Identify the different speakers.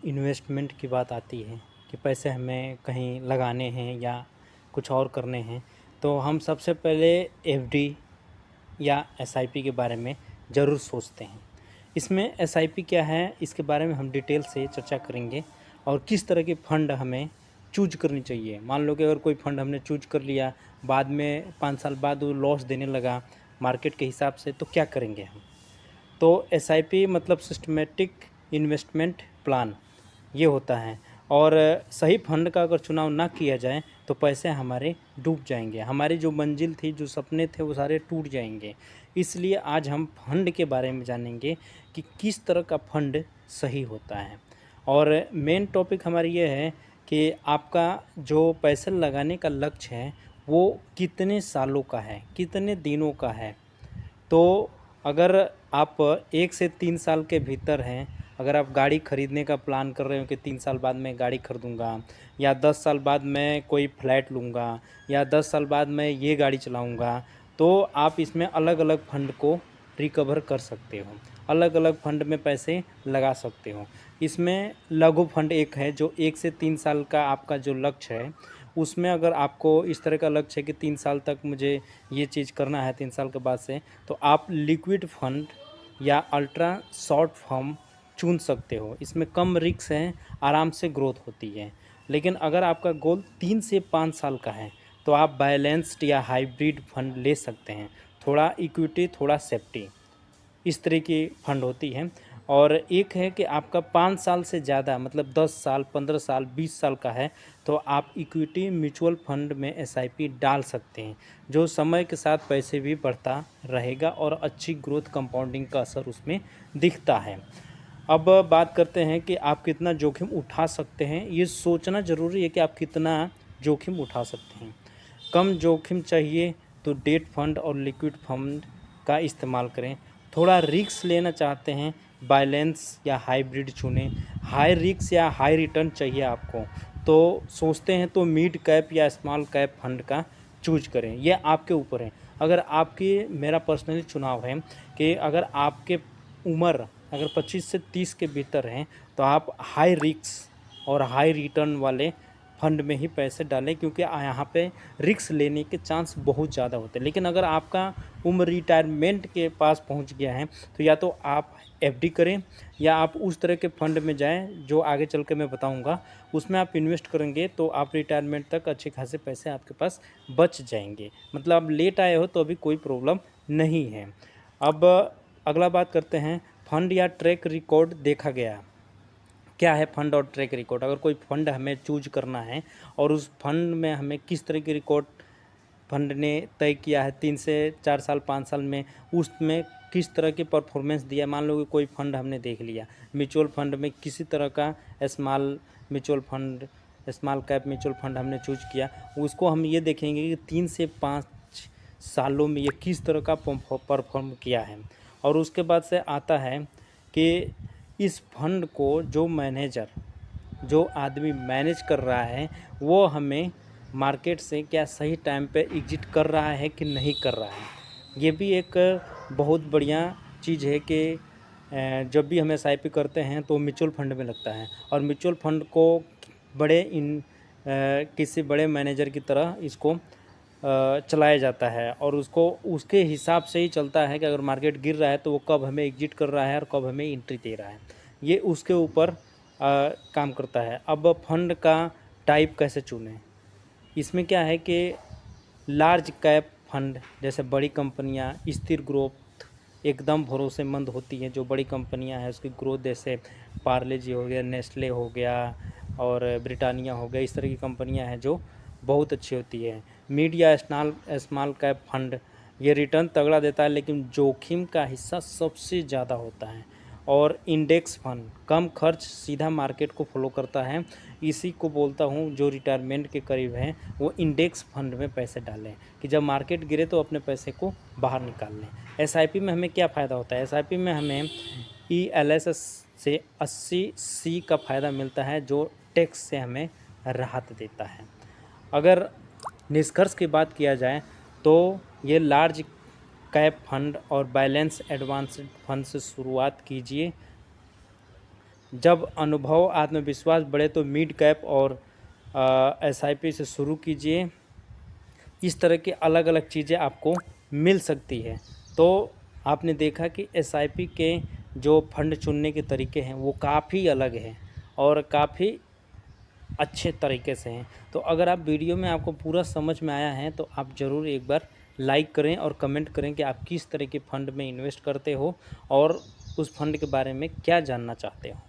Speaker 1: Investment की बात आती है कि पैसे हमें कहीं लगाने हैं या कुछ और करने हैं, तो हम सबसे पहले एफडी या एसआईपी के बारे में ज़रूर सोचते हैं। इसमें एसआईपी क्या है, इसके बारे में हम डिटेल से चर्चा करेंगे और किस तरह के फ़ंड हमें चूज करनी चाहिए। मान लो कि अगर कोई फ़ंड हमने चूज कर लिया, बाद में 5 साल बाद वो लॉस देने लगा मार्केट के हिसाब से, तो क्या करेंगे हम। तो एसआईपी मतलब सिस्टमेटिक इन्वेस्टमेंट प्लान ये होता है। और सही फंड का अगर चुनाव ना किया जाए तो पैसे हमारे डूब जाएंगे, हमारी जो मंजिल थी, जो सपने थे, वो सारे टूट जाएंगे। इसलिए आज हम फंड के बारे में जानेंगे कि किस तरह का फंड सही होता है। और मेन टॉपिक हमारी ये है कि आपका जो पैसे लगाने का लक्ष्य है वो कितने सालों का है, कितने दिनों का है। तो अगर आप 1 से 3 साल के भीतर हैं, अगर आप गाड़ी खरीदने का प्लान कर रहे हो कि 3 साल बाद मैं गाड़ी खरीदूँगा, या 10 साल बाद मैं कोई फ्लैट लूँगा, या 10 साल बाद मैं ये गाड़ी चलाऊँगा, तो आप इसमें अलग-अलग फंड को रिकवर कर सकते हो, अलग-अलग फंड में पैसे लगा सकते हो। इसमें लघु फंड एक है जो 1 से 3 साल का आपका जो लक्ष्य है, उसमें अगर आपको इस तरह का लक्ष्य है कि 3 साल तक मुझे ये चीज़ करना है 3 साल के बाद से, तो आप लिक्विड फंड या अल्ट्रा शॉर्ट फॉर्म चुन सकते हो। इसमें कम रिस्क है, आराम से ग्रोथ होती है। लेकिन अगर आपका गोल 3 से 5 साल का है तो आप बैलेंस्ड या हाइब्रिड फंड ले सकते हैं, थोड़ा इक्विटी थोड़ा सेफ्टी, इस तरह की फंड होती है। और एक है कि आपका 5 साल से ज़्यादा मतलब 10 साल 15 साल 20 साल का है तो आप इक्विटी म्यूचुअल फंड में एसआईपी डाल सकते हैं, जो समय के साथ पैसे भी बढ़ता रहेगा और अच्छी ग्रोथ कंपाउंडिंग का असर उसमें दिखता है। अब बात करते हैं कि आप कितना जोखिम उठा सकते हैं। ये सोचना ज़रूरी है कि आप कितना जोखिम उठा सकते हैं। कम जोखिम चाहिए तो डेट फंड और लिक्विड फंड का इस्तेमाल करें। थोड़ा रिस्क लेना चाहते हैं, बैलेंस या हाइब्रिड चुनें। हाई रिस्क या हाई रिटर्न चाहिए आपको, तो सोचते हैं तो मिड कैप या स्मॉल कैप फंड का चूज करें, यह आपके ऊपर है। अगर आपकी, मेरा पर्सनली चुनाव है कि अगर आपके उम्र अगर 25 से 30 के भीतर हैं तो आप हाई रिस्क और हाई रिटर्न वाले फंड में ही पैसे डालें, क्योंकि यहाँ पे रिस्क लेने के चांस बहुत ज़्यादा होते हैं। लेकिन अगर आपका उम्र रिटायरमेंट के पास पहुंच गया है तो या तो आप एफडी करें या आप उस तरह के फंड में जाएं जो आगे चल के मैं बताऊंगा। उसमें आप इन्वेस्ट करेंगे तो आप रिटायरमेंट तक अच्छे खासे पैसे आपके पास बच जाएंगे। मतलब आप लेट आए हो तो अभी कोई प्रॉब्लम नहीं है। अब अगला बात करते हैं, फंड या ट्रैक रिकॉर्ड देखा गया। क्या है फंड और ट्रैक रिकॉर्ड। अगर कोई फंड हमें चूज करना है और उस फंड में हमें किस तरह की रिकॉर्ड फंड ने तय किया है 3 से 4 साल 5 साल में, उसमें किस तरह की परफॉर्मेंस दिया। मान लो कि कोई फंड हमने देख लिया, म्यूचुअल फंड में किसी तरह का small mutual fund, small cap mutual fund हमने चूज किया, उसको हम ये देखेंगे कि 3 से 5 सालों में ये किस तरह का परफॉर्म किया है। और उसके बाद से आता है कि इस फंड को जो मैनेजर, जो आदमी मैनेज कर रहा है, वो हमें मार्केट से क्या सही टाइम पे एग्जिट कर रहा है कि नहीं कर रहा है। ये भी एक बहुत बढ़िया चीज़ है कि जब भी हम एसआईपी करते हैं तो म्यूचुअल फंड में लगता है और म्यूचुअल फंड को बड़े किसी बड़े मैनेजर की तरह इसको चलाया जाता है और उसको उसके हिसाब से ही चलता है कि अगर मार्केट गिर रहा है तो वो कब हमें एग्जिट कर रहा है और कब हमें एंट्री दे रहा है, ये उसके ऊपर काम करता है। अब फंड का टाइप कैसे चुनें। इसमें क्या है कि लार्ज कैप फंड, जैसे बड़ी कंपनियां, स्थिर ग्रोथ एकदम भरोसेमंद होती हैं। जो बड़ी कंपनियां हैं उसकी ग्रोथ, जैसे पार्ले जी हो गया, नेस्ले हो गया और ब्रिटानिया हो गया, इस तरह की कंपनियां हैं जो बहुत अच्छी होती है। मिड या स्मॉल कैप फंड ये रिटर्न तगड़ा देता है लेकिन जोखिम का हिस्सा सबसे ज़्यादा होता है। और इंडेक्स फंड कम खर्च, सीधा मार्केट को फॉलो करता है। इसी को बोलता हूँ जो रिटायरमेंट के करीब हैं वो इंडेक्स फंड में पैसे डालें कि जब मार्केट गिरे तो अपने पैसे को बाहर निकाल लें। एसआईपी में हमें क्या फ़ायदा होता है। एसआईपी में हमें ईएलएस से 80C का फ़ायदा मिलता है जो टैक्स से हमें राहत देता है। अगर निष्कर्ष की बात किया जाए तो ये लार्ज कैप फंड और बैलेंस एडवांस्ड फंड से शुरुआत कीजिए। जब अनुभव आत्मविश्वास बढ़े तो मिड कैप और एसआईपी से शुरू कीजिए। इस तरह की अलग अलग चीज़ें आपको मिल सकती है। तो आपने देखा कि एसआईपी के जो फंड चुनने के तरीके हैं वो काफ़ी अलग हैं और काफ़ी अच्छे तरीके से हैं। तो अगर आप वीडियो में आपको पूरा समझ में आया है तो आप ज़रूर एक बार लाइक करें और कमेंट करें कि आप किस तरह के फ़ंड में इन्वेस्ट करते हो और उस फंड के बारे में क्या जानना चाहते हो।